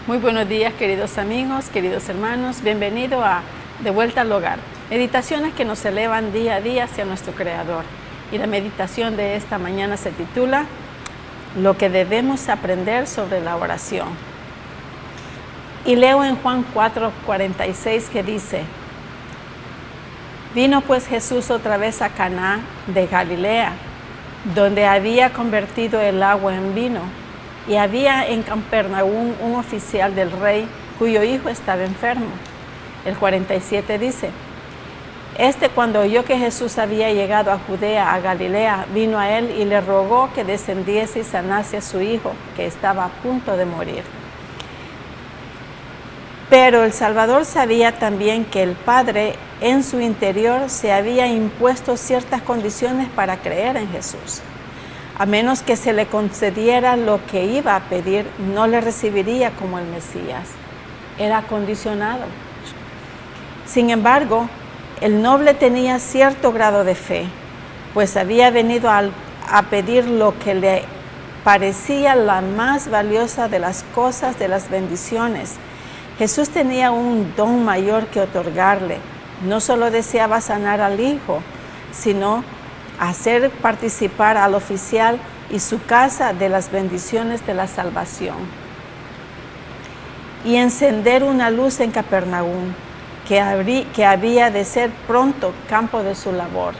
Muy buenos días, queridos amigos, queridos hermanos. Bienvenido a De Vuelta al Hogar. Meditaciones que nos elevan día a día hacia nuestro Creador. Y la meditación de esta mañana se titula Lo que debemos aprender sobre la oración. Y leo en Juan 4:46 que dice: Vino pues Jesús otra vez a Caná de Galilea, donde había convertido el agua en vino. Y había en Capernaum un oficial del rey cuyo hijo estaba enfermo. El 47 dice: cuando oyó que Jesús había llegado a Judea, a Galilea, vino a él y le rogó que descendiese y sanase a su hijo, que estaba a punto de morir. Pero el Salvador sabía también que el Padre en su interior se había impuesto ciertas condiciones para creer en Jesús. A menos que se le concediera lo que iba a pedir, no le recibiría como el Mesías. Era condicionado. Sin embargo, el noble tenía cierto grado de fe, pues había venido a pedir lo que le parecía la más valiosa de las cosas, de las bendiciones. Jesús tenía un don mayor que otorgarle. No solo deseaba sanar al hijo, sino hacer participar al oficial y su casa de las bendiciones de la salvación. Y encender una luz en Capernaum, que había de ser pronto campo de su labor.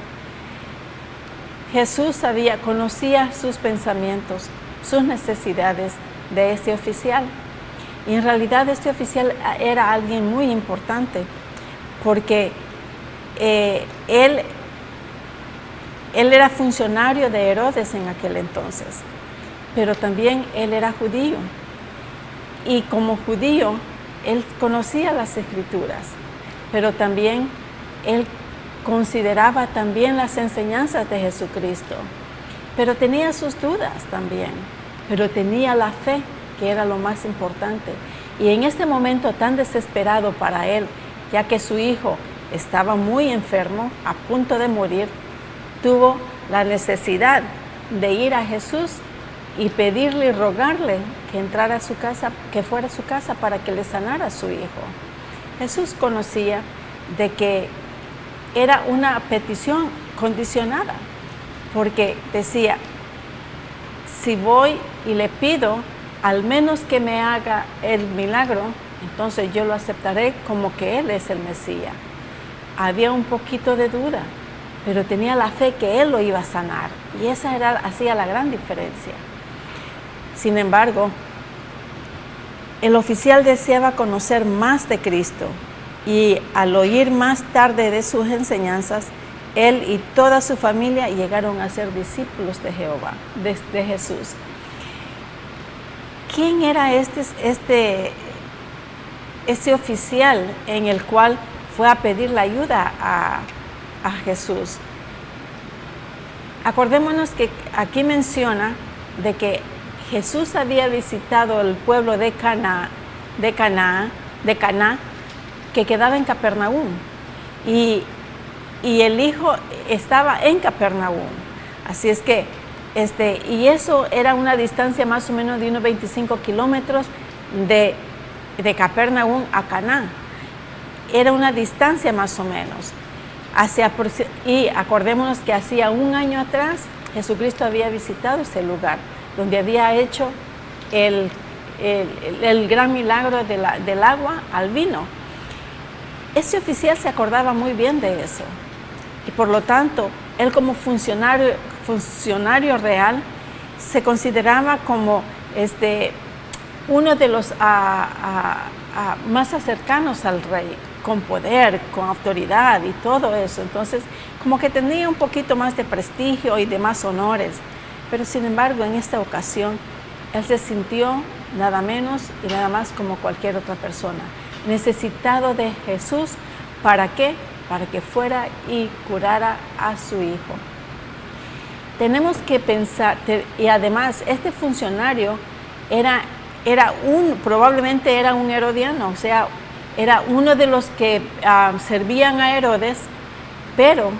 Jesús conocía sus pensamientos, sus necesidades de este oficial. Y en realidad este oficial era alguien muy importante, porque él era funcionario de Herodes en aquel entonces, pero también él era judío. Y como judío, él conocía las Escrituras, pero también él consideraba también las enseñanzas de Jesucristo. Pero tenía sus dudas también, pero tenía la fe, que era lo más importante. Y en este momento tan desesperado para él, ya que su hijo estaba muy enfermo, a punto de morir, tuvo la necesidad de ir a Jesús y pedirle y rogarle que entrara a su casa, que fuera a su casa para que le sanara a su hijo. Jesús conocía de que era una petición condicionada, porque decía: si voy y le pido, al menos que me haga el milagro, entonces yo lo aceptaré como que Él es el Mesías. Había un poquito de duda, pero tenía la fe que Él lo iba a sanar, y esa hacía la gran diferencia. Sin embargo, el oficial deseaba conocer más de Cristo, y al oír más tarde de sus enseñanzas, él y toda su familia llegaron a ser discípulos de Jehová, de Jesús. ¿Quién era este oficial en el cual fue a pedir la ayuda a Jesús? Acordémonos que aquí menciona de que Jesús había visitado el pueblo de Caná, que quedaba en Capernaum, y el hijo estaba en Capernaum. Así es que y eso era una distancia más o menos de unos 25 kilómetros de Capernaum a Caná. Era una distancia más o menos. Y acordémonos que hacía un año atrás Jesucristo había visitado ese lugar, donde había hecho el gran milagro del agua al vino. Ese oficial se acordaba muy bien de eso, y por lo tanto, él como funcionario real se consideraba como uno de los más cercanos al rey, con poder, con autoridad y todo eso. Entonces, como que tenía un poquito más de prestigio y de más honores. Pero sin embargo, en esta ocasión, él se sintió nada menos y nada más como cualquier otra persona, necesitado de Jesús. ¿Para qué? Para que fuera y curara a su hijo. Tenemos que pensar, y además este funcionario probablemente era un herodiano, o sea, era uno de los que servían a Herodes, pero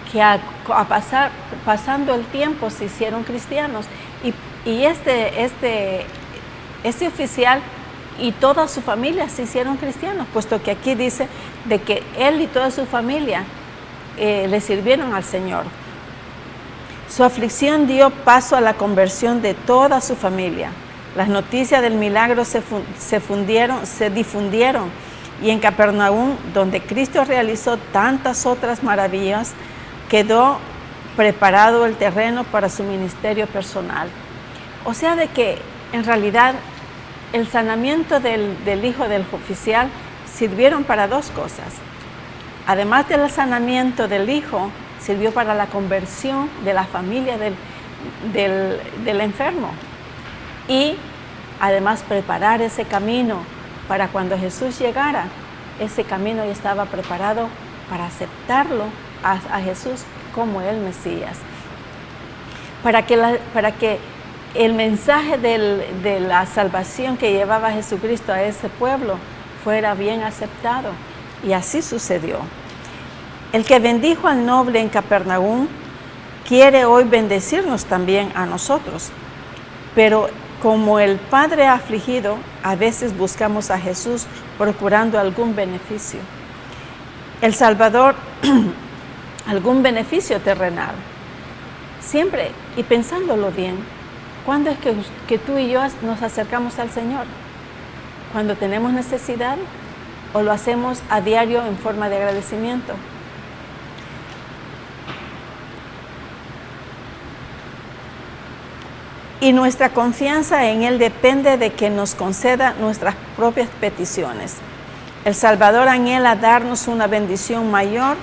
que pasando el tiempo se hicieron cristianos. Y este oficial y toda su familia se hicieron cristianos, puesto que aquí dice de que él y toda su familia le sirvieron al Señor. Su aflicción dio paso a la conversión de toda su familia. Las noticias del milagro se difundieron, y en Capernaum, donde Cristo realizó tantas otras maravillas, quedó preparado el terreno para su ministerio personal. O sea, de que en realidad el sanamiento del hijo del oficial sirvieron para dos cosas. Además del sanamiento del hijo, sirvió para la conversión de la familia del enfermo. Y además preparar ese camino para cuando Jesús llegara, ese camino ya estaba preparado para aceptarlo a Jesús como el Mesías. Para que el mensaje de la salvación que llevaba Jesucristo a ese pueblo fuera bien aceptado. Y así sucedió. El que bendijo al noble en Capernaum quiere hoy bendecirnos también a nosotros. Pero como el Padre afligido, a veces buscamos a Jesús procurando algún beneficio. El Salvador, algún beneficio terrenal. Siempre, y pensándolo bien, ¿cuándo es que tú y yo nos acercamos al Señor? ¿Cuando tenemos necesidad o lo hacemos a diario en forma de agradecimiento? Y nuestra confianza en Él depende de que nos conceda nuestras propias peticiones. El Salvador anhela darnos una bendición mayor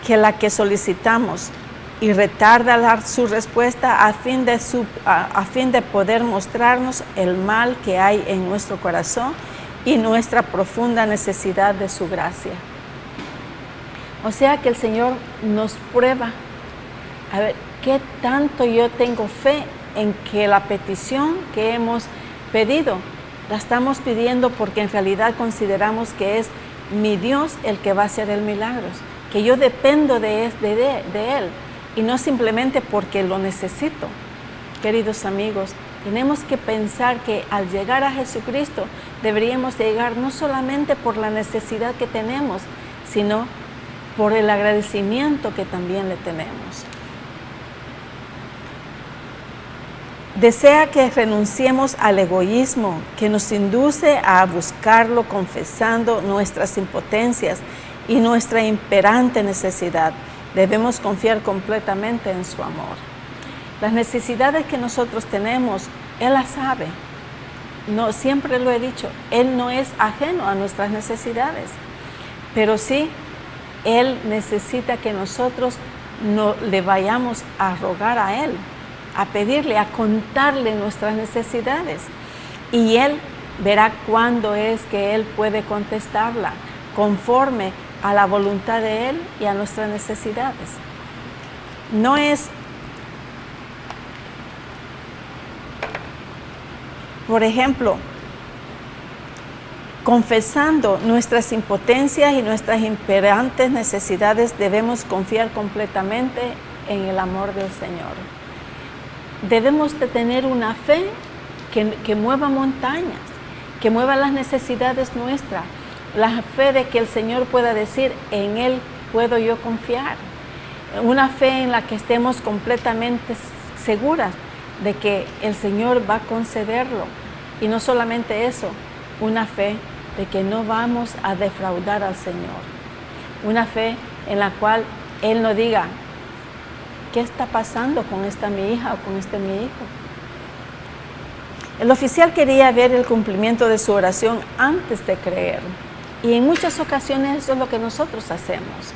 que la que solicitamos y retarda su respuesta a fin de poder mostrarnos el mal que hay en nuestro corazón y nuestra profunda necesidad de su gracia. O sea que el Señor nos prueba a ver qué tanto yo tengo fe en que la petición que hemos pedido la estamos pidiendo porque en realidad consideramos que es mi Dios el que va a hacer el milagro, que yo dependo de Él y no simplemente porque lo necesito. Queridos amigos, tenemos que pensar que al llegar a Jesucristo deberíamos llegar no solamente por la necesidad que tenemos, sino por el agradecimiento que también le tenemos. Desea que renunciemos al egoísmo que nos induce a buscarlo confesando nuestras impotencias y nuestra imperante necesidad. Debemos confiar completamente en su amor. Las necesidades que nosotros tenemos, Él las sabe. No, siempre lo he dicho, Él no es ajeno a nuestras necesidades, pero sí, Él necesita que nosotros no le vayamos a rogar a Él, a pedirle, a contarle nuestras necesidades. Y Él verá cuándo es que Él puede contestarla, conforme a la voluntad de Él y a nuestras necesidades. No es, por ejemplo, confesando nuestras impotencias y nuestras imperantes necesidades, debemos confiar completamente en el amor del Señor. Debemos de tener una fe que mueva montañas, que mueva las necesidades nuestras, la fe de que el Señor pueda decir, en Él puedo yo confiar, una fe en la que estemos completamente seguras de que el Señor va a concederlo, y no solamente eso, una fe de que no vamos a defraudar al Señor, una fe en la cual Él no diga, ¿qué está pasando con esta mi hija o con este mi hijo? El oficial quería ver el cumplimiento de su oración antes de creer. Y en muchas ocasiones eso es lo que nosotros hacemos.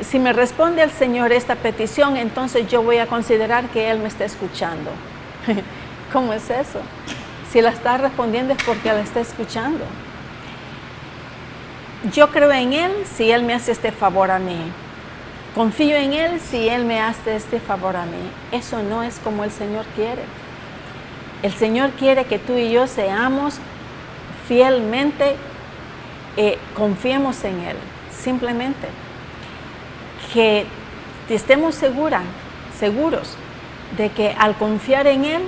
Si me responde el Señor esta petición, entonces yo voy a considerar que Él me está escuchando. ¿Cómo es eso? Si la está respondiendo es porque la está escuchando. Yo creo en Él si Él me hace este favor a mí. Confío en Él si Él me hace este favor a mí. Eso no es como el Señor quiere. El Señor quiere que tú y yo seamos fielmente, confiemos en Él. Simplemente que estemos seguros de que al confiar en Él,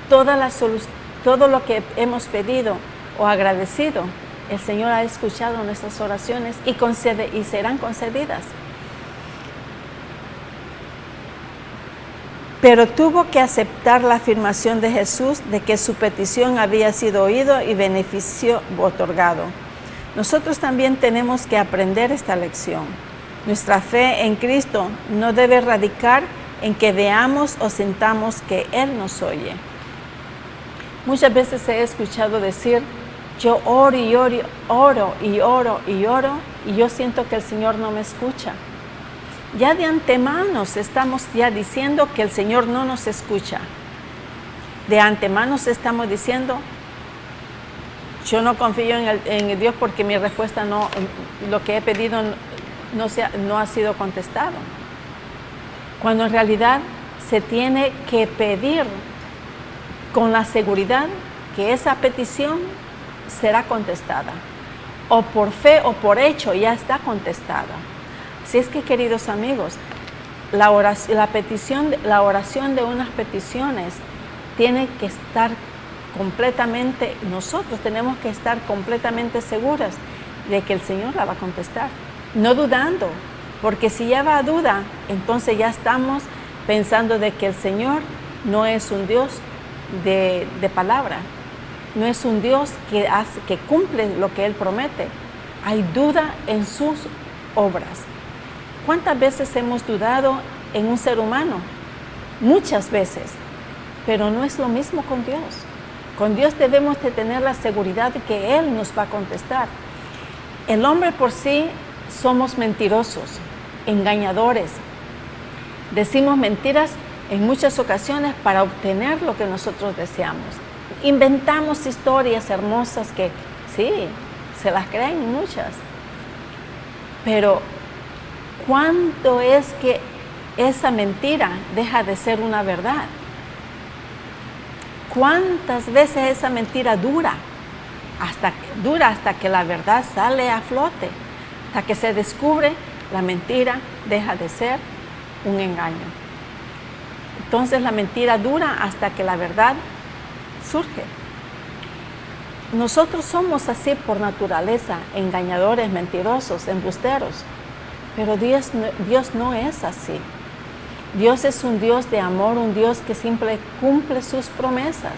todo lo que hemos pedido o agradecido, el Señor ha escuchado nuestras oraciones y serán concedidas. Pero tuvo que aceptar la afirmación de Jesús de que su petición había sido oído y beneficio otorgado. Nosotros también tenemos que aprender esta lección. Nuestra fe en Cristo no debe radicar en que veamos o sintamos que Él nos oye. Muchas veces he escuchado decir, yo oro y oro, oro y oro y oro, y yo siento que el Señor no me escucha. Ya de antemano estamos ya diciendo que el Señor no nos escucha. De antemano estamos diciendo, yo no confío en Dios porque mi respuesta lo que he pedido no ha sido contestado. Cuando en realidad se tiene que pedir con la seguridad que esa petición será contestada. O por fe o por hecho ya está contestada. Así es que, queridos amigos, la oración de unas peticiones tiene que estar completamente, nosotros tenemos que estar completamente seguras de que el Señor la va a contestar, no dudando, porque si ya va a duda, entonces ya estamos pensando de que el Señor no es un Dios de palabra, no es un Dios que cumple lo que Él promete. Hay duda en sus obras. ¿Cuántas veces hemos dudado en un ser humano? Muchas veces, pero no es lo mismo con Dios. Con Dios debemos de tener la seguridad de que Él nos va a contestar. El hombre por sí somos mentirosos, engañadores. Decimos mentiras en muchas ocasiones para obtener lo que nosotros deseamos. Inventamos historias hermosas que sí, se las creen muchas. Pero ¿cuándo es que esa mentira deja de ser una verdad? ¿Cuántas veces esa mentira dura hasta que la verdad sale a flote? Hasta que se descubre, la mentira deja de ser un engaño. Entonces la mentira dura hasta que la verdad surge. Nosotros somos así por naturaleza, engañadores, mentirosos, embusteros. Pero Dios no es así. Dios es un Dios de amor, un Dios que siempre cumple sus promesas.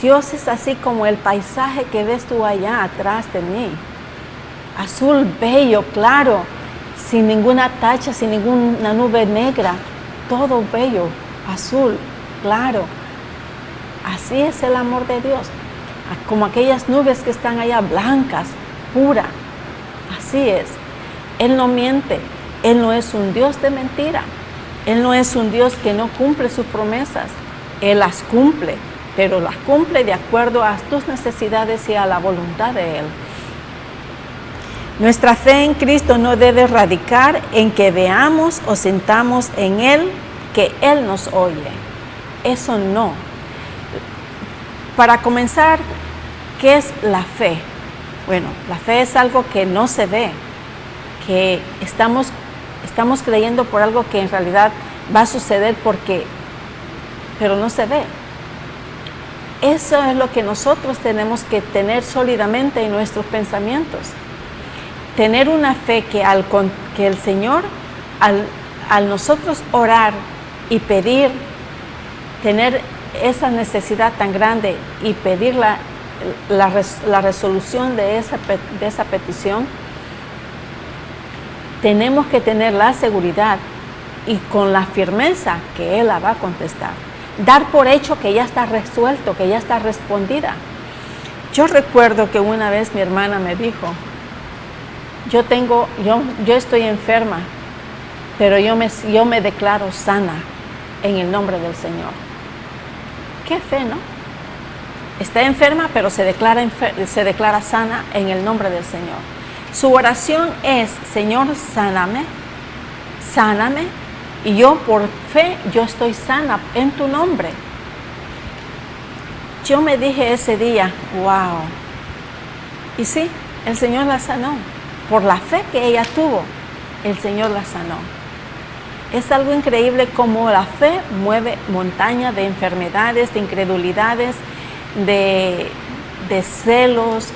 Dios es así como el paisaje que ves tú allá atrás de mí. Azul, bello, claro, sin ninguna tacha, sin ninguna nube negra. Todo bello, azul, claro. Así es el amor de Dios. Como aquellas nubes que están allá blancas, pura. Así es. Él no miente, Él no es un Dios de mentira, Él no es un Dios que no cumple sus promesas, Él las cumple, pero las cumple de acuerdo a tus necesidades y a la voluntad de Él. Nuestra fe en Cristo no debe radicar en que veamos o sintamos en Él que Él nos oye. Eso no. Para comenzar, ¿qué es la fe? Bueno, la fe es algo que no se ve, que estamos creyendo por algo que en realidad va a suceder pero no se ve. Eso es lo que nosotros tenemos que tener sólidamente en nuestros pensamientos. Tener una fe que el Señor, al nosotros orar y pedir, tener esa necesidad tan grande y pedir la resolución de esa petición, tenemos que tener la seguridad y con la firmeza que Él la va a contestar. Dar por hecho que ya está resuelto, que ya está respondida. Yo recuerdo que una vez mi hermana me dijo, yo estoy enferma, pero yo me declaro sana en el nombre del Señor. Qué fe, ¿no? Está enferma, pero se declara sana en el nombre del Señor. Su oración es, Señor, sáname, y yo por fe, yo estoy sana en tu nombre. Yo me dije ese día, wow. Y sí, el Señor la sanó. Por la fe que ella tuvo, el Señor la sanó. Es algo increíble cómo la fe mueve montañas de enfermedades, de incredulidades, de celos,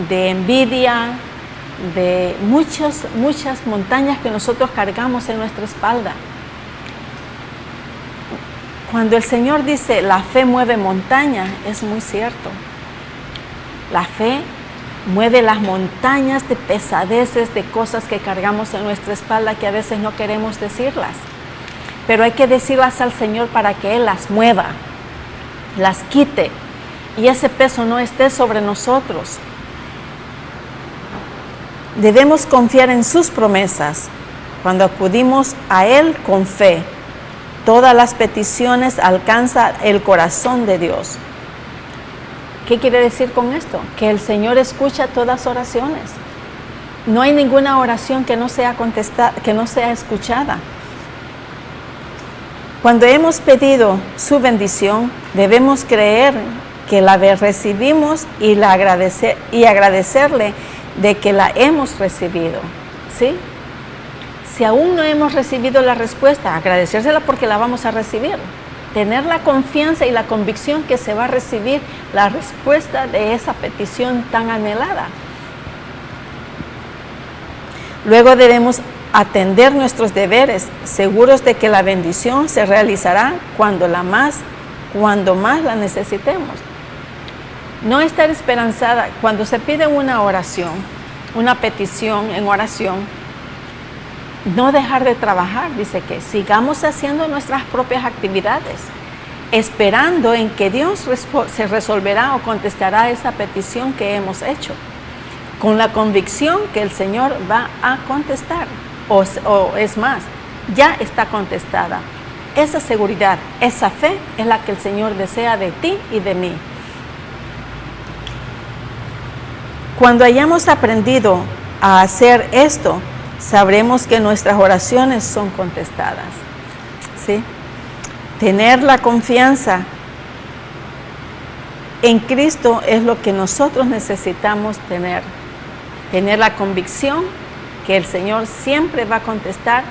de envidia, de muchas montañas que nosotros cargamos en nuestra espalda. Cuando el Señor dice la fe mueve montañas, es muy cierto. La fe mueve las montañas de pesadeces, de cosas que cargamos en nuestra espalda que a veces no queremos decirlas. Pero hay que decirlas al Señor para que Él las mueva, las quite y ese peso no esté sobre nosotros. Debemos confiar en sus promesas. Cuando acudimos a Él con fe, todas las peticiones alcanzan el corazón de Dios. ¿Qué quiere decir con esto? Que el Señor escucha todas oraciones. No hay ninguna oración que no sea contestada, que no sea escuchada. Cuando hemos pedido su bendición, debemos creer que la recibimos y agradecerle de que la hemos recibido, ¿sí? Si aún no hemos recibido la respuesta, agradecérsela porque la vamos a recibir. Tener la confianza y la convicción que se va a recibir la respuesta de esa petición tan anhelada. Luego debemos atender nuestros deberes, seguros de que la bendición se realizará cuando más la necesitemos. No estar esperanzada. Cuando se pide una oración, una petición en oración, no dejar de trabajar. Dice que sigamos haciendo nuestras propias actividades, esperando en que Dios se resolverá o contestará esa petición que hemos hecho, con la convicción que el Señor va a contestar, o es más, ya está contestada. Esa seguridad, esa fe es la que el Señor desea de ti y de mí. Cuando hayamos aprendido a hacer esto, sabremos que nuestras oraciones son contestadas, ¿sí? Tener la confianza en Cristo es lo que nosotros necesitamos tener. Tener la convicción que el Señor siempre va a contestar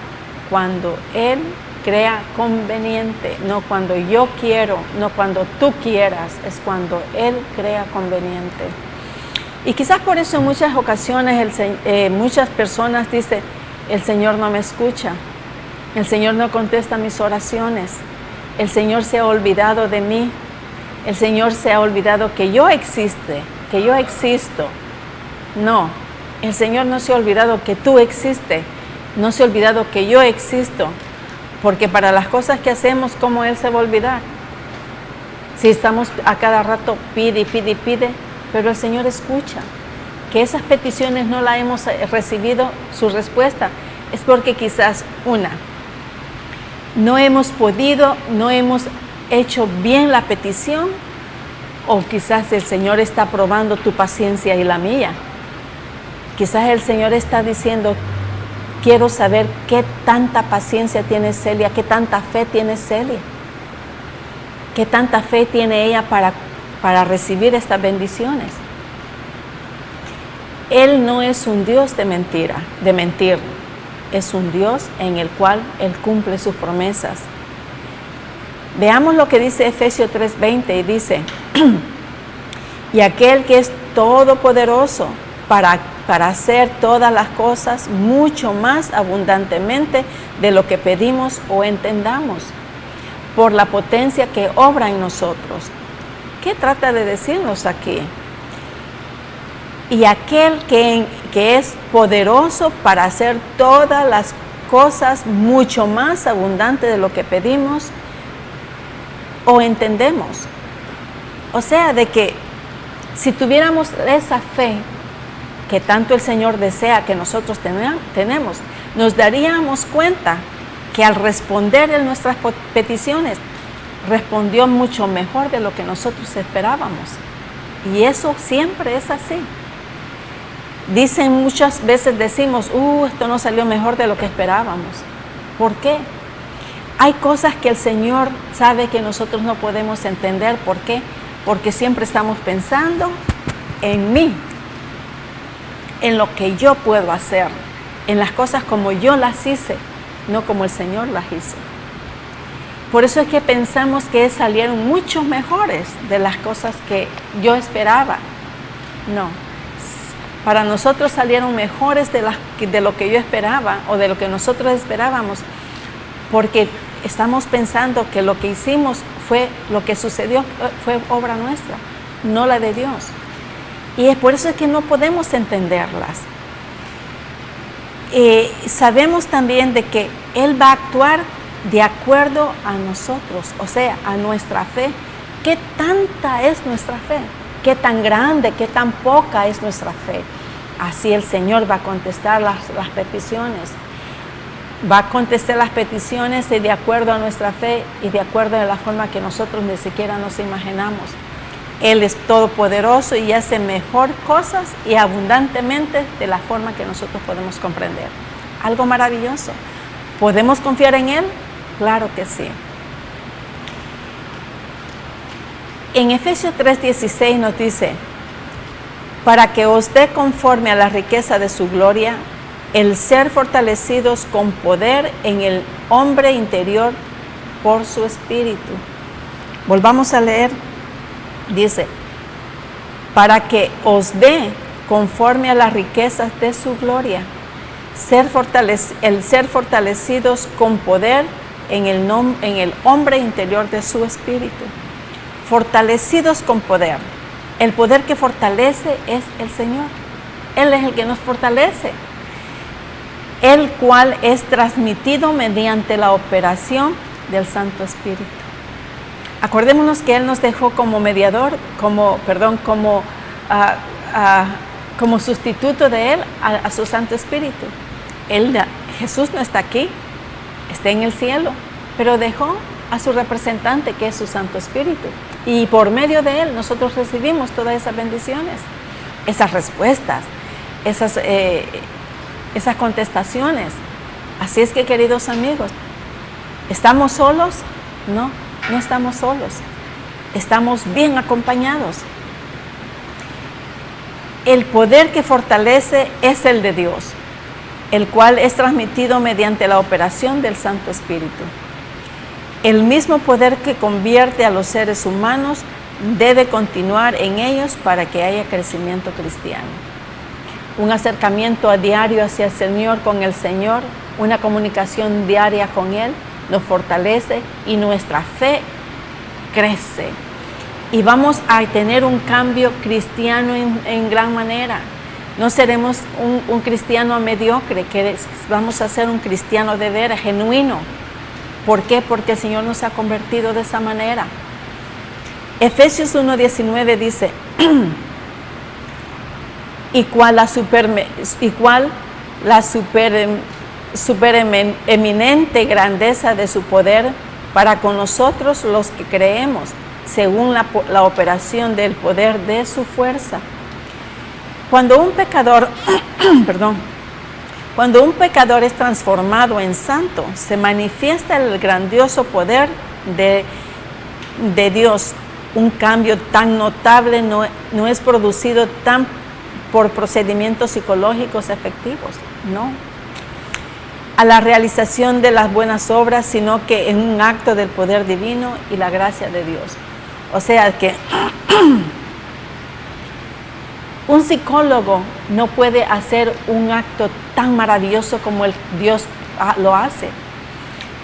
cuando Él crea conveniente, no cuando yo quiero, no cuando tú quieras, es cuando Él crea conveniente. Y quizás por eso en muchas ocasiones muchas personas dicen, el Señor no me escucha, el Señor no contesta mis oraciones, el Señor se ha olvidado de mí, el Señor se ha olvidado que yo existo. No, el Señor no se ha olvidado que tú existes, no se ha olvidado que yo existo, porque para las cosas que hacemos, ¿cómo Él se va a olvidar? Si estamos a cada rato pide, pero el Señor escucha. Que esas peticiones no las hemos recibido su respuesta, es porque quizás no hemos hecho bien la petición, o quizás el Señor está probando tu paciencia y la mía. Quizás el Señor está diciendo, quiero saber qué tanta paciencia tiene Celia, qué tanta fe tiene Celia, qué tanta fe tiene ella para recibir estas bendiciones. Él no es un Dios de mentir, es un Dios en el cual Él cumple sus promesas. Veamos lo que dice Efesios 3:20 y dice, y aquel que es todopoderoso para hacer todas las cosas mucho más abundantemente de lo que pedimos o entendamos, por la potencia que obra en nosotros. ¿Qué trata de decirnos aquí? Y aquel que es poderoso para hacer todas las cosas mucho más abundante de lo que pedimos o entendemos. O sea, de que si tuviéramos esa fe que tanto el Señor desea que nosotros tenemos, nos daríamos cuenta que al responder en nuestras peticiones, respondió mucho mejor de lo que nosotros esperábamos. Y eso siempre es así. Muchas veces decimos, esto no salió mejor de lo que esperábamos. ¿Por qué? Hay cosas que el Señor sabe que nosotros no podemos entender. ¿Por qué? Porque siempre estamos pensando en mí, en lo que yo puedo hacer, en las cosas como yo las hice. no como el Señor las hizo. Por eso es que pensamos que salieron mucho mejores de las cosas que yo esperaba. No, para nosotros salieron mejores de lo que yo esperaba o de lo que nosotros esperábamos, porque estamos pensando que lo que hicimos fue lo que sucedió, fue obra nuestra, no la de Dios. Y es por eso es que no podemos entenderlas. Sabemos también de que Él va a actuar de acuerdo a nosotros, o sea, a nuestra fe. ¿Qué tanta es nuestra fe? ¿Qué tan grande, qué tan poca es nuestra fe? Así el Señor va a contestar las peticiones. Va a contestar las peticiones de acuerdo a nuestra fe y de acuerdo a la forma que nosotros ni siquiera nos imaginamos. Él es todopoderoso y hace mejor cosas y abundantemente de la forma que nosotros podemos comprender. Algo maravilloso. ¿Podemos confiar en Él? Claro que sí. En Efesios 3:16 nos dice, para que os dé conforme a la riqueza de su gloria, el ser fortalecidos con poder en el hombre interior por su espíritu. Volvamos a leer. Dice, para que os dé conforme a las riquezas de su gloria, el ser fortalecidos con poder en el hombre interior de su espíritu. Fortalecidos con poder. El poder que fortalece es el Señor. Él es el que nos fortalece, el cual es transmitido mediante la operación del Santo Espíritu. Acordémonos que Él nos dejó como mediador, como sustituto de Él a su Santo Espíritu. Jesús no está aquí, está en el cielo, pero dejó a su representante, que es su Santo Espíritu. Y por medio de Él nosotros recibimos todas esas bendiciones, esas respuestas, esas contestaciones. Así es que, queridos amigos, ¿estamos solos? No. No estamos solos, estamos bien acompañados. El poder que fortalece es el de Dios, el cual es transmitido mediante la operación del Santo Espíritu. El mismo poder que convierte a los seres humanos debe continuar en ellos para que haya crecimiento cristiano. Un acercamiento a diario hacia el Señor, con el Señor, una comunicación diaria con Él, nos fortalece y nuestra fe crece. Y vamos a tener un cambio cristiano en gran manera. No seremos un cristiano mediocre, vamos a ser un cristiano de veras, genuino. ¿Por qué? Porque el Señor nos ha convertido de esa manera. Efesios 1:19 dice, igual la supereminente grandeza de su poder para con nosotros los que creemos, según la operación del poder de su fuerza. Cuando un pecador, cuando un pecador es transformado en santo, se manifiesta el grandioso poder de Dios. Un cambio tan notable no es producido tan por procedimientos psicológicos efectivos, no, a la realización de las buenas obras, sino que en un acto del poder divino y la gracia de Dios. O sea que un psicólogo no puede hacer un acto tan maravilloso como Dios lo hace.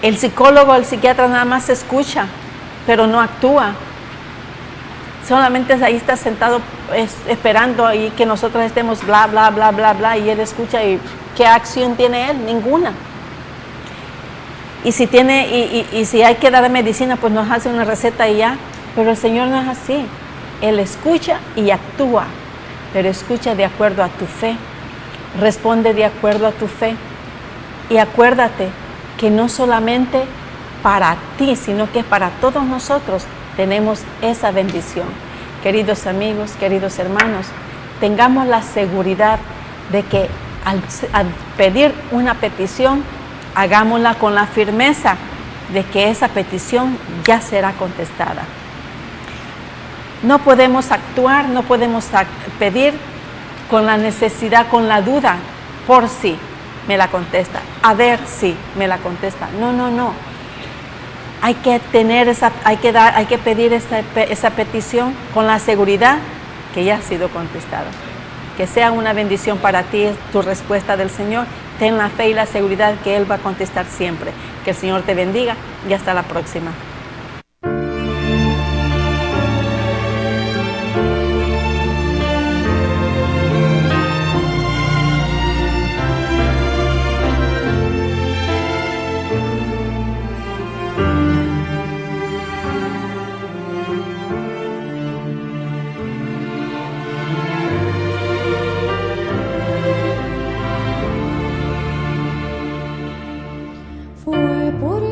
El psicólogo, el psiquiatra nada más escucha, pero no actúa. Solamente ahí está sentado esperando ahí que nosotros estemos bla, bla, bla, bla, bla, y él escucha. ¿Y qué acción tiene él? Ninguna. Y si hay que dar medicina, pues nos hace una receta y ya. Pero el Señor no es así. Él escucha y actúa, pero escucha de acuerdo a tu fe. Responde de acuerdo a tu fe. Y acuérdate que no solamente para ti, sino que para todos nosotros tenemos esa bendición. Queridos amigos, queridos hermanos, tengamos la seguridad de que al pedir una petición, hagámosla con la firmeza de que esa petición ya será contestada. No podemos actuar, no podemos pedir con la necesidad, con la duda por sí. me la contesta. A ver si me la contesta. No. Hay que pedir esa petición con la seguridad que ya ha sido contestada. Que sea una bendición para ti tu respuesta del Señor. Ten la fe y la seguridad que Él va a contestar siempre. Que el Señor te bendiga y hasta la próxima. Fue por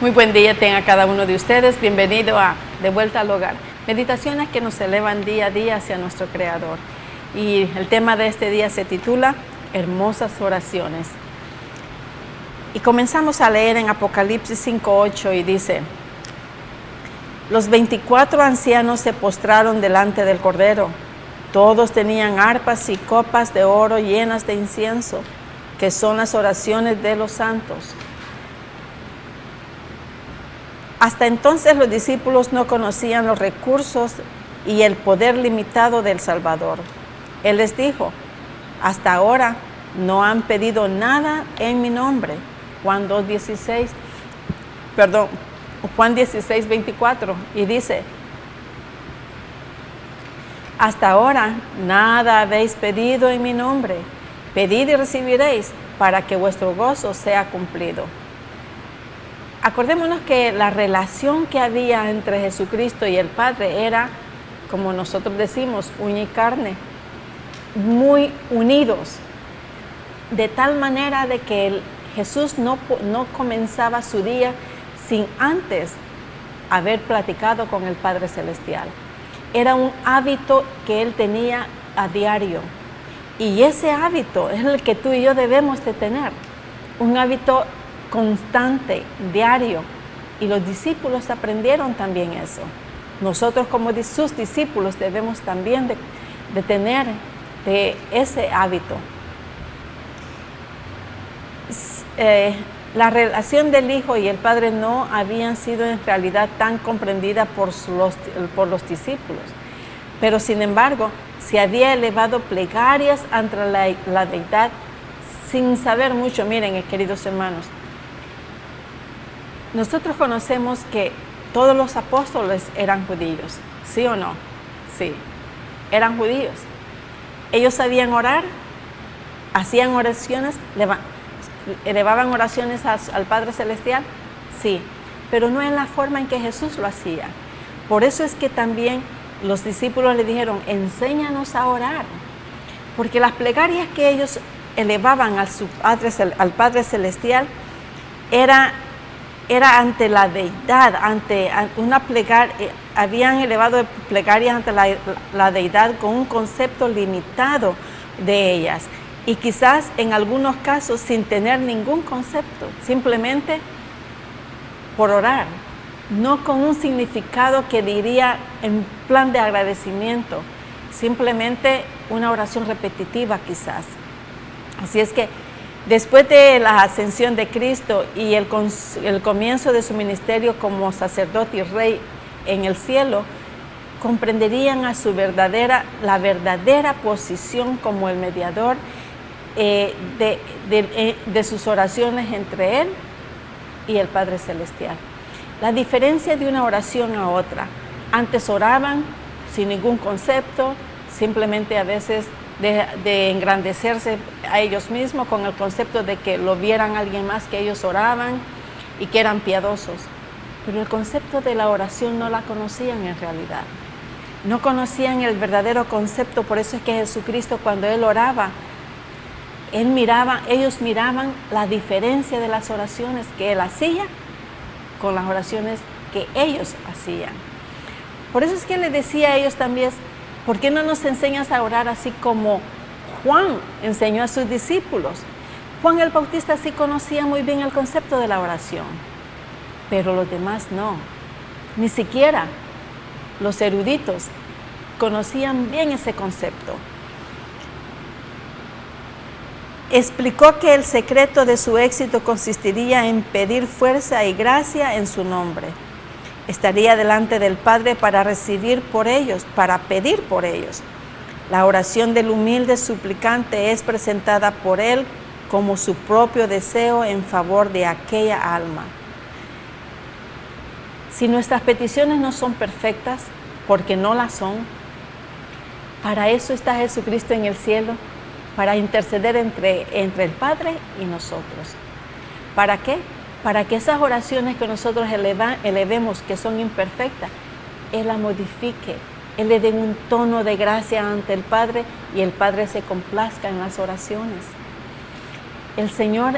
Muy buen día tenga cada uno de ustedes. Bienvenido a De Vuelta al Hogar. Meditaciones que nos elevan día a día hacia nuestro Creador. Y el tema de este día se titula Hermosas Oraciones. Y comenzamos a leer en Apocalipsis 5:8 y dice: Los 24 ancianos se postraron delante del Cordero. Todos tenían arpas y copas de oro llenas de incienso, que son las oraciones de los santos. Hasta entonces los discípulos no conocían los recursos y el poder limitado del Salvador. Él les dijo: hasta ahora no han pedido nada en mi nombre. Juan 16:24, y dice: hasta ahora nada habéis pedido en mi nombre. Pedid y recibiréis, para que vuestro gozo sea cumplido. Acordémonos que la relación que había entre Jesucristo y el Padre era, como nosotros decimos, uña y carne, muy unidos, de tal manera de que Jesús no comenzaba su día sin antes haber platicado con el Padre Celestial. Era un hábito que él tenía a diario. Y ese hábito es el que tú y yo debemos de tener. Un hábito constante, diario. Y los discípulos aprendieron también eso. Nosotros como sus discípulos debemos también de tener ese hábito. La relación del Hijo y el Padre no habían sido en realidad tan comprendida por los discípulos. Pero sin embargo, se había elevado plegarias ante la deidad sin saber mucho. Miren, queridos hermanos, nosotros conocemos que todos los apóstoles eran judíos, ¿sí o no? Sí, eran judíos. Ellos sabían orar, hacían oraciones, elevaban oraciones al Padre Celestial, sí, pero no en la forma en que Jesús lo hacía. Por eso es que también los discípulos le dijeron, enséñanos a orar, porque las plegarias que ellos elevaban al Padre Celestial era ante la deidad, ante una plegaria. Habían elevado plegarias ante la deidad con un concepto limitado de ellas, y quizás en algunos casos sin tener ningún concepto, simplemente por orar, no con un significado que diría en plan de agradecimiento, simplemente una oración repetitiva quizás. Así es que después de la ascensión de Cristo y el comienzo de su ministerio como sacerdote y rey en el cielo, comprenderían la verdadera posición como el mediador de sus oraciones entre él y el Padre Celestial. La diferencia de una oración a otra: antes oraban sin ningún concepto, simplemente a veces de engrandecerse a ellos mismos con el concepto de que lo vieran alguien más que ellos oraban y que eran piadosos. Pero el concepto de la oración no la conocían en realidad. No conocían el verdadero concepto. Por eso es que Jesucristo, cuando Él oraba, ellos miraban la diferencia de las oraciones que Él hacía con las oraciones que ellos hacían. Por eso es que le decía a ellos también, ¿por qué no nos enseñas a orar así como Juan enseñó a sus discípulos? Juan el Bautista sí conocía muy bien el concepto de la oración, pero los demás no. Ni siquiera los eruditos conocían bien ese concepto. Explicó que el secreto de su éxito consistiría en pedir fuerza y gracia en su nombre. Estaría delante del Padre para recibir por ellos, para pedir por ellos. La oración del humilde suplicante es presentada por él como su propio deseo en favor de aquella alma. Si nuestras peticiones no son perfectas, porque no las son, para eso está Jesucristo en el cielo, para interceder entre el Padre y nosotros. ¿Para qué? Para que esas oraciones que nosotros elevemos, que son imperfectas, Él las modifique, Él le dé un tono de gracia ante el Padre y el Padre se complazca en las oraciones. El Señor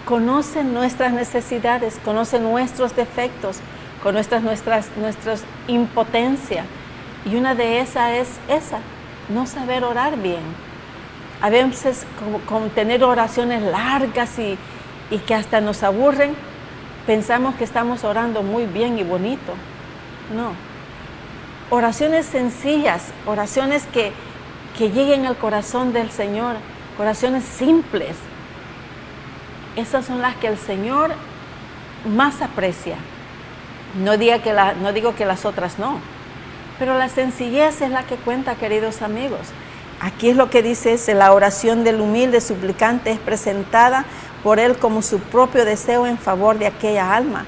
conoce nuestras necesidades, conoce nuestros defectos, conoce nuestras impotencias, y una de esas es esa, no saber orar bien. A veces con tener oraciones largas y que hasta nos aburren, pensamos que estamos orando muy bien y bonito. No. Oraciones sencillas, oraciones que lleguen al corazón del Señor, oraciones simples. Esas son las que el Señor más aprecia. No digo que las otras no, pero la sencillez es la que cuenta, queridos amigos. Aquí es lo que dice: la oración del humilde suplicante es presentada por él como su propio deseo en favor de aquella alma.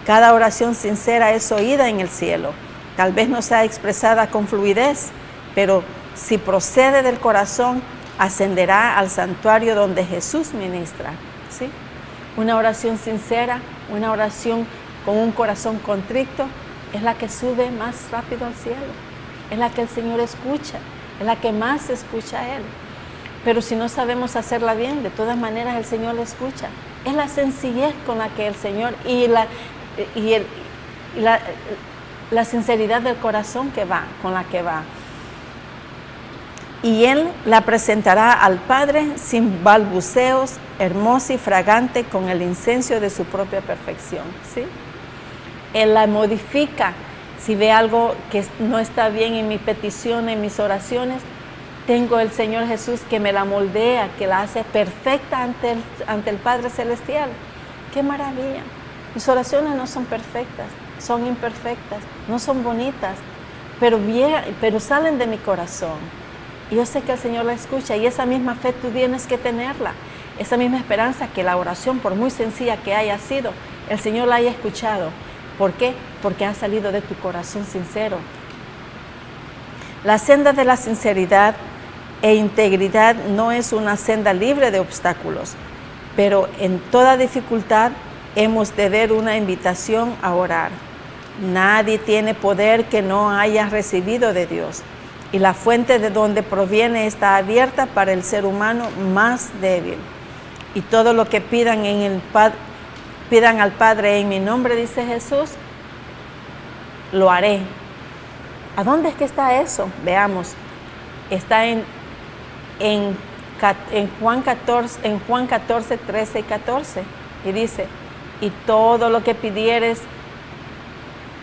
Cada oración sincera es oída en el cielo. Tal vez no sea expresada con fluidez, pero si procede del corazón, ascenderá al santuario donde Jesús ministra. ¿Sí? Una oración sincera, una oración con un corazón contrito, es la que sube más rápido al cielo. Es la que el Señor escucha. Es la que más escucha a Él. Pero si no sabemos hacerla bien, de todas maneras el Señor la escucha. Es la sencillez con la que el Señor y la sinceridad del corazón con la que va. Y él la presentará al Padre sin balbuceos, hermosa y fragante, con el incienso de su propia perfección. ¿Sí? Él la modifica. Si ve algo que no está bien en mi petición, en mis oraciones, tengo el Señor Jesús que me la moldea, que la hace perfecta ante el Padre Celestial. ¡Qué maravilla! Mis oraciones no son perfectas, son imperfectas, no son bonitas, pero salen de mi corazón. Y yo sé que el Señor la escucha, y esa misma fe tú tienes que tenerla, esa misma esperanza que la oración, por muy sencilla que haya sido, el Señor la haya escuchado. ¿Por qué? Porque ha salido de tu corazón sincero. La senda de la sinceridad e integridad no es una senda libre de obstáculos, pero en toda dificultad hemos de ver una invitación a orar. Nadie tiene poder que no haya recibido de Dios, y la fuente de donde proviene está abierta para el ser humano más débil. Y todo lo que pidan al Padre en mi nombre, dice Jesús, lo haré. ¿A dónde es que está eso? Veamos. Está en Juan 14, 13 y 14. Y dice, y todo lo que pidieres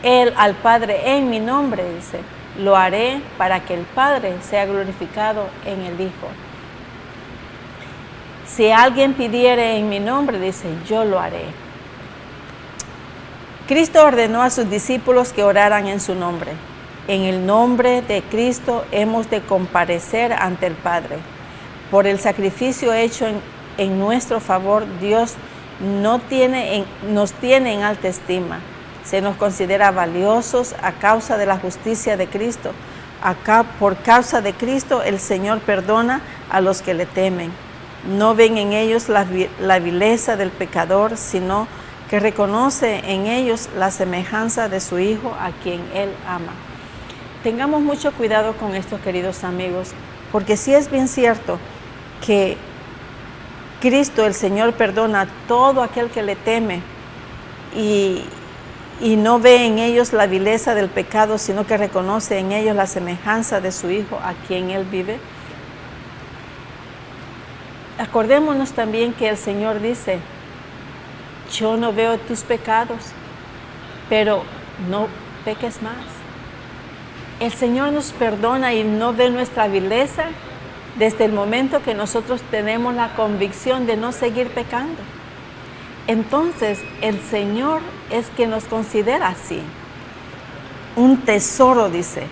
él al Padre en mi nombre, dice, lo haré para que el Padre sea glorificado en el Hijo. Si alguien pidiere en mi nombre, dice, yo lo haré. Cristo ordenó a sus discípulos que oraran en su nombre. En el nombre de Cristo hemos de comparecer ante el Padre. Por el sacrificio hecho en nuestro favor, Dios nos tiene en alta estima. Se nos considera valiosos a causa de la justicia de Cristo. Por causa de Cristo, el Señor perdona a los que le temen. No ven en ellos la vileza del pecador, sino que reconoce en ellos la semejanza de su Hijo, a quien Él ama. Tengamos mucho cuidado con esto, queridos amigos, porque sí es bien cierto que Cristo, el Señor, perdona a todo aquel que le teme y no ve en ellos la vileza del pecado, sino que reconoce en ellos la semejanza de su Hijo, a quien Él vive. Acordémonos también que el Señor dice, yo no veo tus pecados, pero no peques más. El Señor nos perdona y no ve nuestra vileza desde el momento que nosotros tenemos la convicción de no seguir pecando. Entonces, el Señor es que nos considera así. Un tesoro, dice.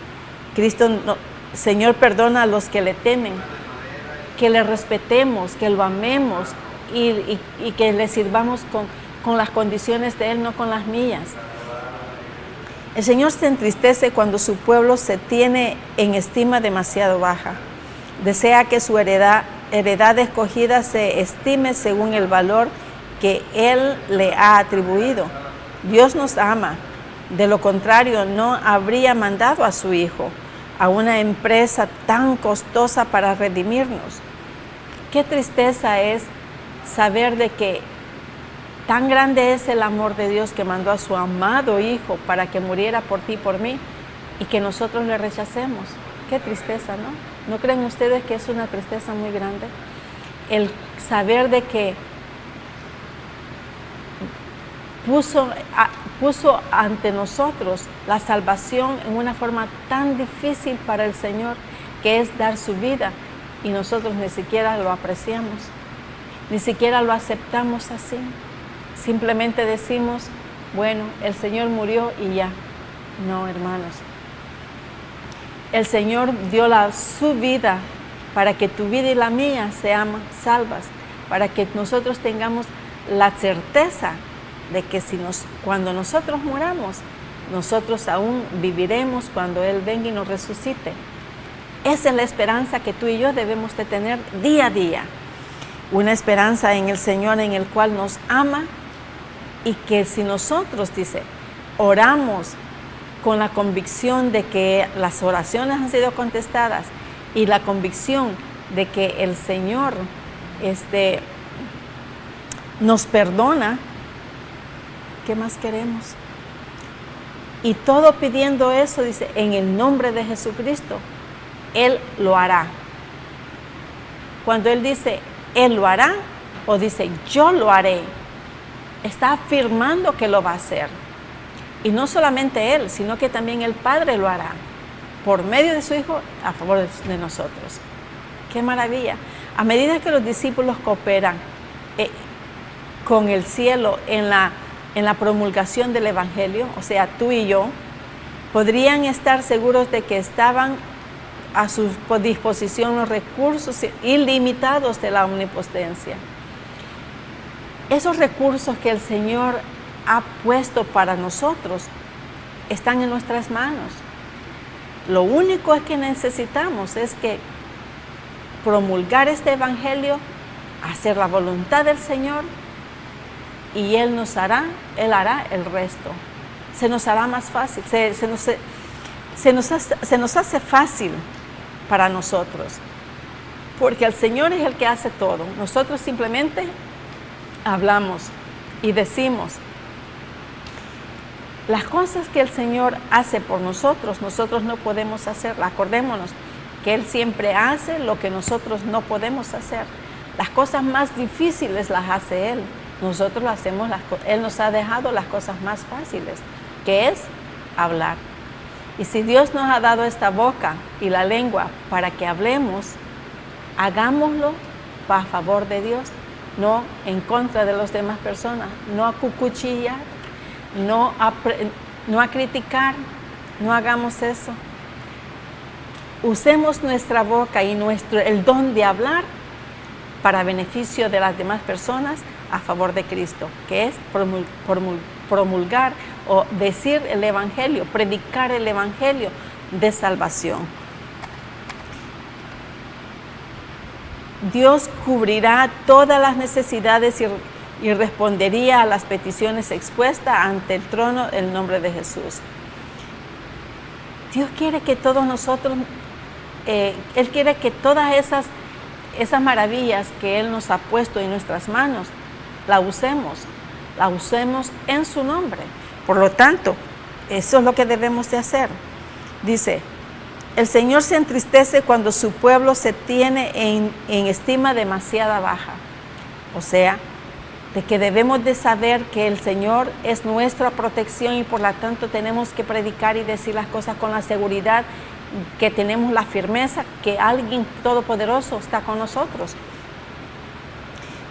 Señor perdona a los que le temen, que le respetemos, que lo amemos y que le sirvamos con las condiciones de Él, no con las mías. El Señor se entristece cuando su pueblo se tiene en estima demasiado baja. Desea que su heredad escogida se estime según el valor que Él le ha atribuido. Dios nos ama, de lo contrario no habría mandado a su Hijo a una empresa tan costosa para redimirnos. Qué tristeza es saber de que tan grande es el amor de Dios que mandó a su amado Hijo para que muriera por ti y por mí, y que nosotros le rechacemos. Qué tristeza, ¿no? ¿No creen ustedes que es una tristeza muy grande? El saber de que puso ante nosotros la salvación en una forma tan difícil para el Señor, que es dar su vida, y nosotros ni siquiera lo apreciamos, ni siquiera lo aceptamos así. Simplemente decimos, bueno, el Señor murió y ya. No, hermanos. El Señor dio su vida para que tu vida y la mía sean salvas, para que nosotros tengamos la certeza de que cuando nosotros muramos, nosotros aún viviremos cuando Él venga y nos resucite. Esa es la esperanza que tú y yo debemos de tener día a día. Una esperanza en el Señor, en el cual nos ama, y que si nosotros, dice, oramos con la convicción de que las oraciones han sido contestadas y la convicción de que el Señor nos perdona, ¿qué más queremos? Y todo pidiendo eso, dice, en el nombre de Jesucristo, Él lo hará. Cuando Él dice, Él lo hará, o dice, yo lo haré, está afirmando que lo va a hacer. Y no solamente Él, sino que también el Padre lo hará, por medio de su Hijo, a favor de nosotros. ¡Qué maravilla! A medida que los discípulos cooperan con el cielo en la promulgación del Evangelio, o sea, tú y yo, podrían estar seguros de que estaban a su disposición los recursos ilimitados de la omnipotencia. Esos recursos que el Señor ha puesto para nosotros están en nuestras manos. Lo único que necesitamos es que promulgar este Evangelio, hacer la voluntad del Señor, y Él hará el resto. Se nos hará más fácil, se nos hace fácil para nosotros, porque el Señor es el que hace todo. Nosotros simplemente hablamos y decimos. Las cosas que el Señor hace por nosotros, nosotros no podemos hacer. Acordémonos que Él siempre hace lo que nosotros no podemos hacer. Las cosas más difíciles las hace Él. Nosotros lo hacemos, Él nos ha dejado las cosas más fáciles, que es hablar. Y si Dios nos ha dado esta boca y la lengua para que hablemos, hagámoslo a favor de Dios, no en contra de las demás personas, no a cucuchillar, no a criticar, no hagamos eso. Usemos nuestra boca y el don de hablar para beneficio de las demás personas a favor de Cristo, que es promulgar o decir el Evangelio, predicar el Evangelio de salvación. Dios cubrirá todas las necesidades y respondería a las peticiones expuestas ante el trono en nombre de Jesús. Dios quiere que todos nosotros, Él quiere que todas esas maravillas que Él nos ha puesto en nuestras manos, la usemos en su nombre. Por lo tanto, eso es lo que debemos de hacer. Dice, el Señor se entristece cuando su pueblo se tiene en estima demasiado baja. O sea, de que debemos de saber que el Señor es nuestra protección y por lo tanto tenemos que predicar y decir las cosas con la seguridad que tenemos la firmeza que alguien todopoderoso está con nosotros.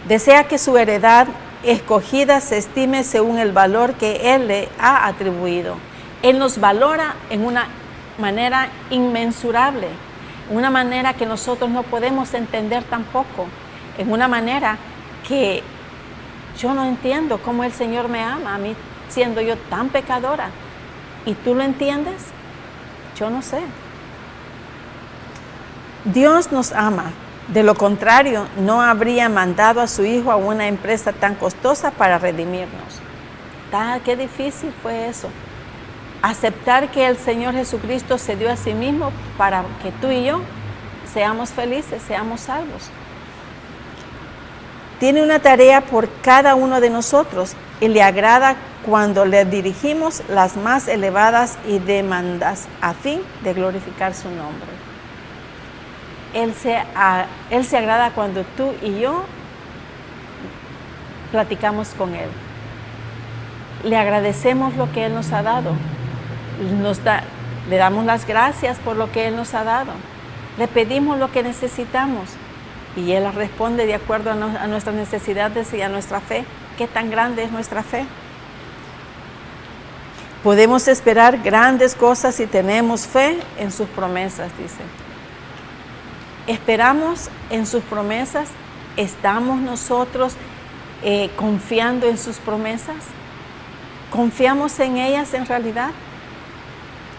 Desea que su heredad escogida se estime según el valor que Él le ha atribuido. Él nos valora en una manera inmensurable, una manera que nosotros no podemos entender tampoco, en una manera que yo no entiendo cómo el Señor me ama a mí siendo yo tan pecadora. ¿Y tú lo entiendes? Yo no sé. Dios nos ama. De lo contrario, no habría mandado a su Hijo a una empresa tan costosa para redimirnos. Qué difícil fue eso. Aceptar que el Señor Jesucristo se dio a sí mismo para que tú y yo seamos felices, seamos salvos. Tiene una tarea por cada uno de nosotros y le agrada cuando le dirigimos las más elevadas y demandas a fin de glorificar su nombre. Él se agrada cuando tú y yo platicamos con Él. Le agradecemos lo que Él nos ha dado. Le damos las gracias por lo que Él nos ha dado. Le pedimos lo que necesitamos y Él responde de acuerdo a nuestras necesidades y a nuestra fe. ¿Qué tan grande es nuestra fe? Podemos esperar grandes cosas si tenemos fe en sus promesas, dice. ¿Esperamos en sus promesas? ¿Estamos nosotros confiando en sus promesas? ¿Confiamos en ellas en realidad?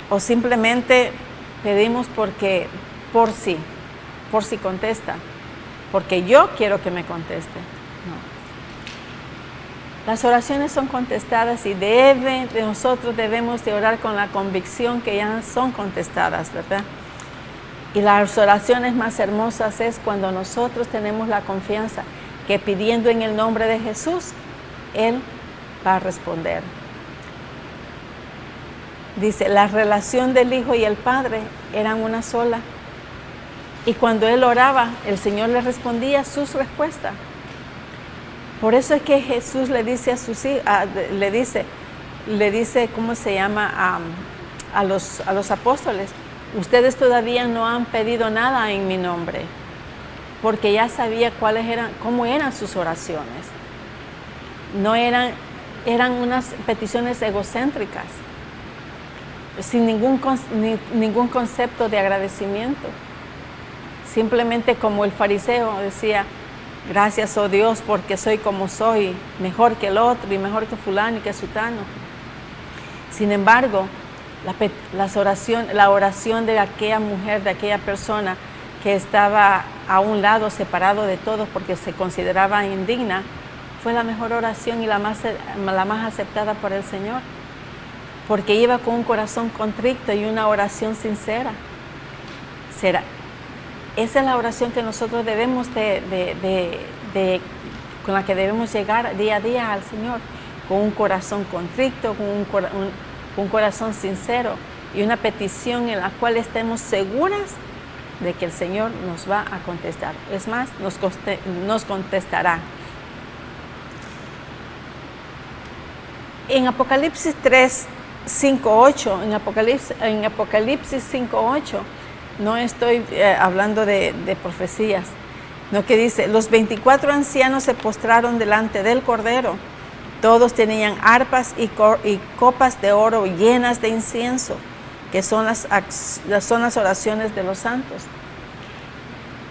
¿O simplemente pedimos por si contesta? Porque yo quiero que me conteste. No. Las oraciones son contestadas y nosotros debemos de orar con la convicción que ya son contestadas, ¿verdad? Y las oraciones más hermosas es cuando nosotros tenemos la confianza que pidiendo en el nombre de Jesús, Él va a responder. dice, la relación del Hijo y el Padre eran una sola. Y cuando él oraba, el Señor le respondía sus respuestas. Por eso es que Jesús le dice a sus hijos, le dice, ¿cómo se llama? A los apóstoles, ustedes todavía no han pedido nada en mi nombre, porque ya sabía cómo eran sus oraciones. No eran unas peticiones egocéntricas, sin ningún concepto de agradecimiento. Simplemente como el fariseo decía, gracias, oh Dios, porque soy como soy, mejor que el otro y mejor que fulano y que sutano. Sin embargo, la oración de aquella mujer, de aquella persona que estaba a un lado, separado de todos porque se consideraba indigna, fue la mejor oración y la más aceptada por el Señor, porque iba con un corazón contrito y una oración sincera. Esa es la oración que nosotros debemos con la que debemos llegar día a día al Señor, con un corazón contrito, con un corazón sincero y una petición en la cual estemos seguras de que el Señor nos va a contestar. Es más, nos contestará. En Apocalipsis 3:5-8, en Apocalipsis 5:8, no estoy hablando de profecías, no, que dice, los 24 ancianos se postraron delante del Cordero. Todos tenían arpas y copas de oro llenas de incienso, que son las oraciones de los santos.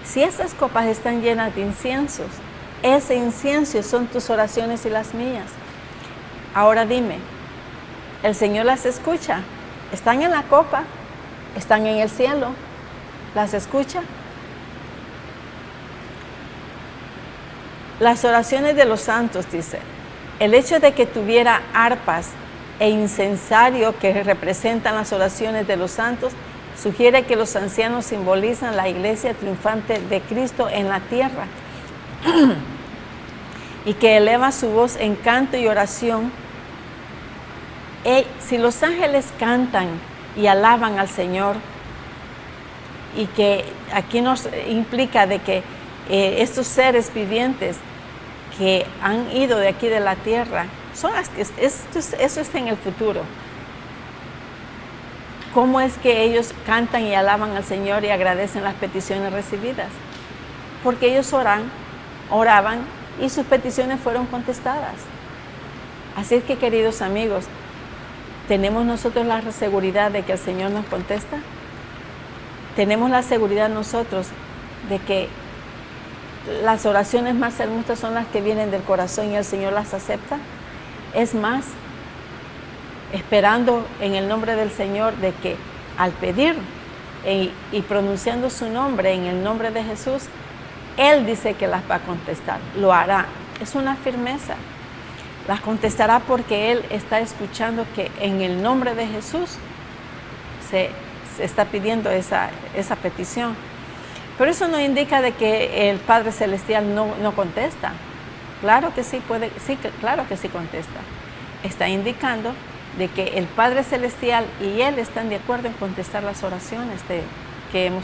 Si esas copas están llenas de inciensos, ese incienso son tus oraciones y las mías. Ahora dime, ¿el Señor las escucha? ¿Están en la copa? ¿Están en el cielo? ¿Las escucha? Las oraciones de los santos, dice, el hecho de que tuviera arpas e incensario que representan las oraciones de los santos, sugiere que los ancianos simbolizan la iglesia triunfante de Cristo en la tierra y que eleva su voz en canto y oración. Si los ángeles cantan y alaban al Señor, y que aquí nos implica de que estos seres vivientes que han ido de aquí de la tierra, eso está en el futuro. ¿Cómo es que ellos cantan y alaban al Señor y agradecen las peticiones recibidas? Porque ellos oraban y sus peticiones fueron contestadas. Así es que, queridos amigos, ¿tenemos nosotros la seguridad de que el Señor nos contesta? ¿Tenemos la seguridad nosotros de que las oraciones más hermosas son las que vienen del corazón y el Señor las acepta? Es más, esperando en el nombre del Señor de que al pedir y pronunciando su nombre en el nombre de Jesús, Él dice que las va a contestar, lo hará. Es una firmeza. Las contestará porque Él está escuchando que en el nombre de Jesús se está pidiendo esa petición. Pero eso no indica de que el Padre Celestial no contesta. Claro que sí claro que sí contesta. Está indicando de que el Padre Celestial y Él están de acuerdo en contestar las oraciones que hemos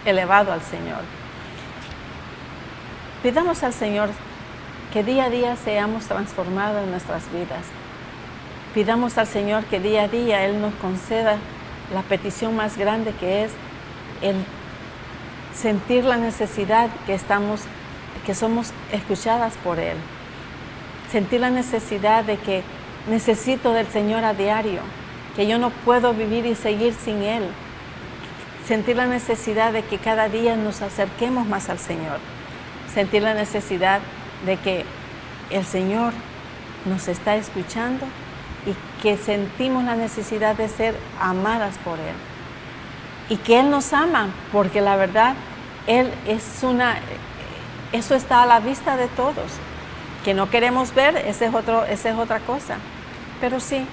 elevado al Señor. Pidamos al Señor que día a día seamos transformados en nuestras vidas. Pidamos al Señor que día a día Él nos conceda la petición más grande, que es el sentir la necesidad que somos escuchadas por Él. Sentir la necesidad de que necesito del Señor a diario, que yo no puedo vivir y seguir sin Él. Sentir la necesidad de que cada día nos acerquemos más al Señor. Sentir la necesidad de que el Señor nos está escuchando y que sentimos la necesidad de ser amadas por Él. Y que Él nos ama, porque la verdad, eso está a la vista de todos. Que no queremos ver, esa es otra cosa. Pero sí,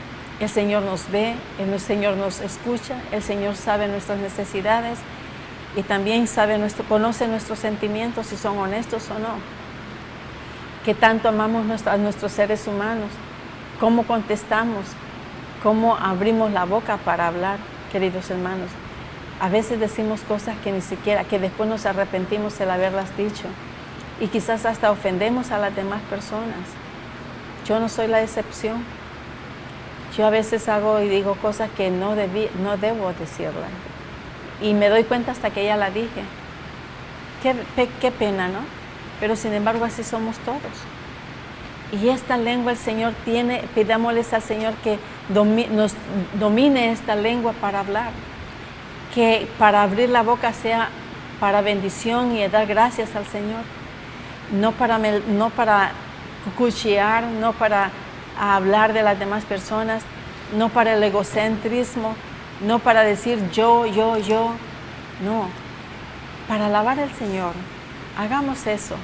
el Señor nos ve, el Señor nos escucha, el Señor sabe nuestras necesidades y también conoce nuestros sentimientos, si son honestos o no. Que tanto amamos a nuestros seres humanos, cómo contestamos, cómo abrimos la boca para hablar, queridos hermanos. A veces decimos cosas que ni siquiera, que después nos arrepentimos de haberlas dicho. Y quizás hasta ofendemos a las demás personas. Yo no soy la excepción. Yo a veces hago y digo cosas que no debo decirlas. Y me doy cuenta hasta que ya la dije. Qué pena, ¿no? Pero sin embargo así somos todos. Y esta lengua el Señor tiene, pidámosles al Señor que nos domine esta lengua para hablar. Que para abrir la boca sea para bendición y dar gracias al Señor. No para cuchichear, no para hablar de las demás personas, no para el egocentrismo, no para decir yo. No, para alabar al Señor. Hagamos eso.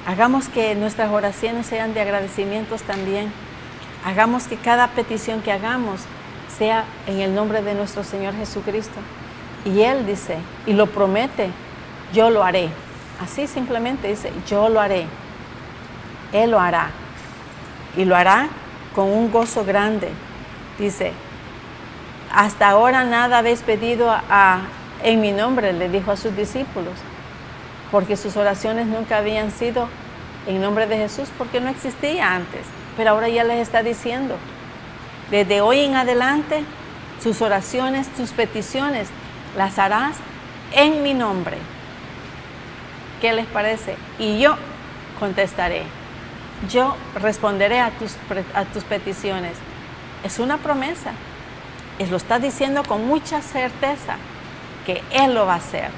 Hagamos que nuestras oraciones sean de agradecimientos también. Hagamos que cada petición que hagamos sea en el nombre de nuestro Señor Jesucristo. Y Él dice, y lo promete, yo lo haré. Así simplemente dice, yo lo haré. Él lo hará. Y lo hará con un gozo grande. Dice, hasta ahora nada habéis pedido en mi nombre, le dijo a sus discípulos, porque sus oraciones nunca habían sido en nombre de Jesús, porque no existía antes. Pero ahora ya les está diciendo, desde hoy en adelante, sus oraciones, sus peticiones, las harás en mi nombre. ¿Qué les parece? Y yo contestaré. Yo responderé a tus peticiones. Es una promesa. Él lo está diciendo con mucha certeza que Él lo va a hacer.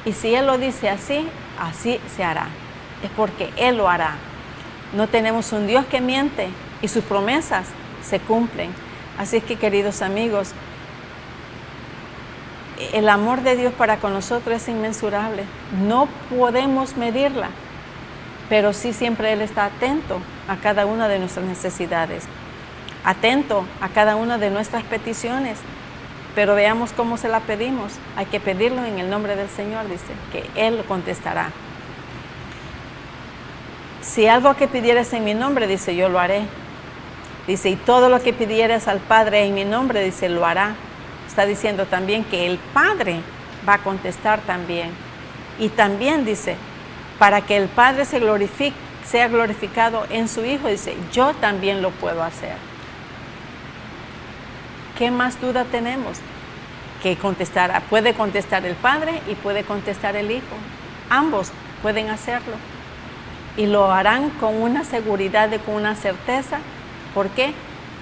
Y si Él lo dice así, así se hará. Es porque Él lo hará. No tenemos un Dios que miente y sus promesas se cumplen. Así que, queridos amigos, el amor de Dios para con nosotros es inmensurable. No podemos medirla, pero sí siempre Él está atento a cada una de nuestras necesidades, atento a cada una de nuestras peticiones. Pero veamos cómo se la pedimos. Hay que pedirlo en el nombre del Señor, dice, que Él lo contestará. Si algo que pidieres en mi nombre, dice, yo lo haré. Dice, y todo lo que pidieres al Padre en mi nombre, dice, lo hará. Está diciendo también que el Padre va a contestar también. Y también dice, para que el Padre sea glorificado en su Hijo, dice, yo también lo puedo hacer. ¿Qué más duda tenemos? Que puede contestar el Padre y puede contestar el Hijo. Ambos pueden hacerlo. Y lo harán con una seguridad y con una certeza. ¿Por qué?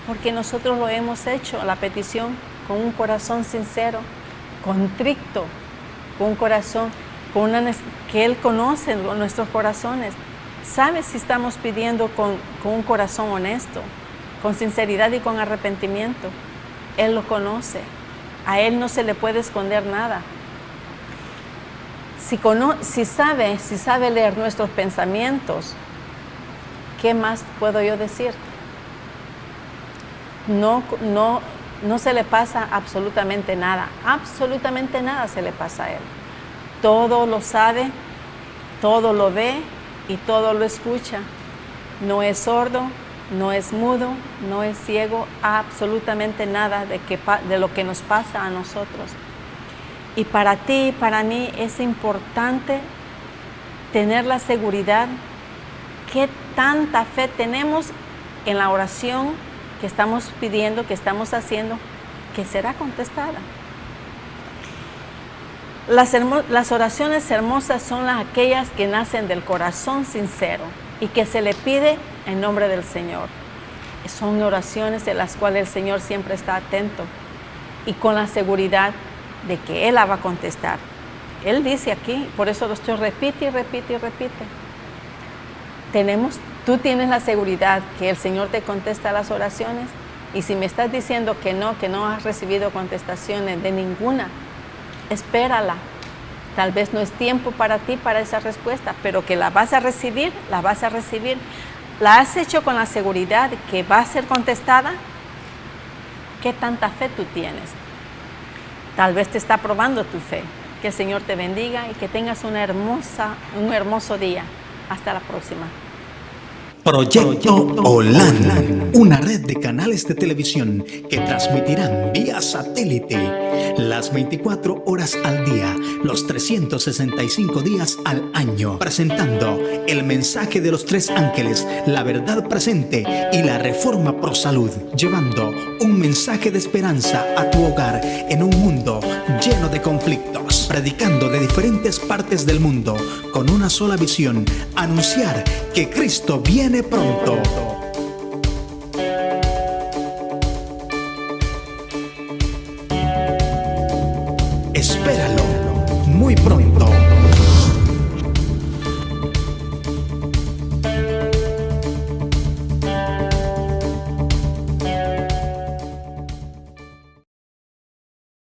Porque nosotros lo hemos hecho, la petición, con un corazón sincero, contrito, con un corazón que Él conoce nuestros corazones. Sabe si estamos pidiendo con un corazón honesto, con sinceridad y con arrepentimiento. Él lo conoce. A Él no se le puede esconder nada. Si sabe leer nuestros pensamientos, ¿qué más puedo yo decir? No se le pasa absolutamente nada se le pasa a Él. Todo lo sabe, todo lo ve y todo lo escucha. No es sordo, no es mudo, no es ciego, absolutamente nada de lo que nos pasa a nosotros. Y para ti y para mí es importante tener la seguridad que tanta fe tenemos en la oración que estamos pidiendo, que estamos haciendo, que será contestada. Las oraciones hermosas son aquellas que nacen del corazón sincero y que se le pide en nombre del Señor. Son oraciones de las cuales el Señor siempre está atento y con la seguridad de que Él la va a contestar. Él dice aquí, por eso lo estoy repite y repite y repite. Tú tienes la seguridad que el Señor te contesta las oraciones, y si me estás diciendo que no has recibido contestaciones de ninguna, espérala. Tal vez no es tiempo para ti para esa respuesta, pero que la vas a recibir, la vas a recibir. ¿La has hecho con la seguridad de que va a ser contestada? ¿Qué tanta fe tú tienes? Tal vez te está probando tu fe. Que el Señor te bendiga y que tengas un hermoso día. Hasta la próxima. Proyecto OLAN, una red de canales de televisión que transmitirán vía satélite las 24 horas al día, los 365 días al año, presentando el mensaje de los tres ángeles, la verdad presente y la reforma pro salud, llevando un mensaje de esperanza a tu hogar en un mundo lleno de conflictos, predicando de diferentes partes del mundo con una sola visión: anunciar que Cristo viene pronto.